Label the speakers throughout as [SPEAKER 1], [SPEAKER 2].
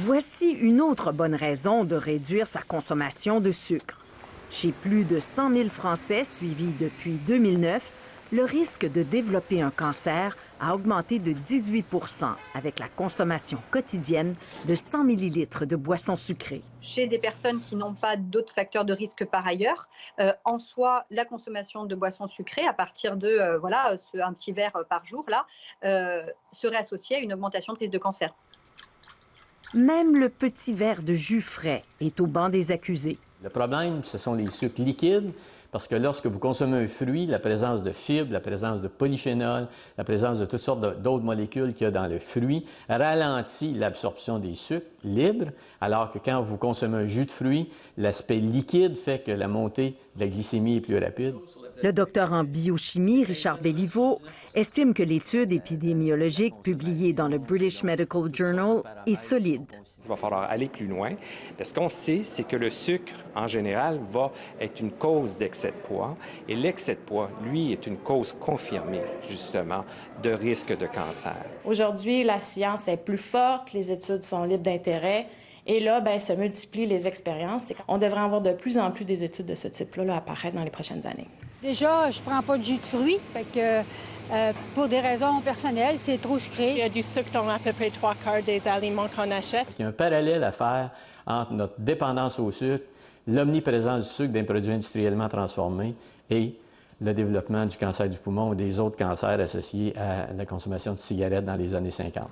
[SPEAKER 1] Voici une autre bonne raison de réduire sa consommation de sucre. Chez plus de 100 000 Français suivis depuis 2009, le risque de développer un cancer a augmenté de 18 % avec la consommation quotidienne de 100 ml de boissons sucrées.
[SPEAKER 2] Chez des personnes qui n'ont pas d'autres facteurs de risque par ailleurs, en soi, la consommation de boissons sucrées à partir de un petit verre par jour là, serait associée à une augmentation de risque de cancer.
[SPEAKER 1] Même le petit verre de jus frais est au banc des accusés.
[SPEAKER 3] Le problème, ce sont les sucres liquides, parce que lorsque vous consommez un fruit, la présence de fibres, la présence de polyphénol, la présence de toutes sortes d'autres molécules qu'il y a dans le fruit ralentit l'absorption des sucres libres, alors que quand vous consommez un jus de fruit, l'aspect liquide fait que la montée de la glycémie est plus rapide.
[SPEAKER 1] Le docteur en biochimie, Richard Béliveau, estime que l'étude épidémiologique publiée dans le British Medical Journal est solide.
[SPEAKER 4] Il va falloir aller plus loin. Ce qu'on sait, c'est que le sucre, en général, va être une cause d'excès de poids. Et l'excès de poids, lui, est une cause confirmée, justement, de risque de cancer.
[SPEAKER 5] Aujourd'hui, la science est plus forte, les études sont libres d'intérêt. Et là, se multiplient les expériences. On devrait avoir de plus en plus des études de ce type-là apparaître dans les prochaines années.
[SPEAKER 6] Déjà, je prends pas de jus de fruits, fait que pour des raisons personnelles, c'est trop sucré.
[SPEAKER 7] Il y a du sucre dans à peu près 3/4 des aliments qu'on achète.
[SPEAKER 3] Il y a un parallèle à faire entre notre dépendance au sucre, l'omniprésence du sucre d'un produit industriellement transformé et le développement du cancer du poumon ou des autres cancers associés à la consommation de cigarettes dans les années 50.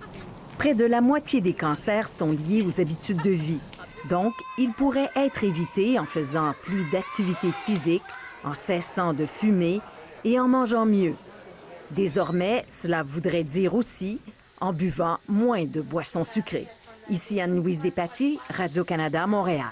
[SPEAKER 1] Près de la moitié des cancers sont liés aux habitudes de vie. Donc, ils pourraient être évités en faisant plus d'activité physique, en cessant de fumer et en mangeant mieux. Désormais, cela voudrait dire aussi en buvant moins de boissons sucrées. Ici Anne-Louise Despatie, Radio-Canada, Montréal.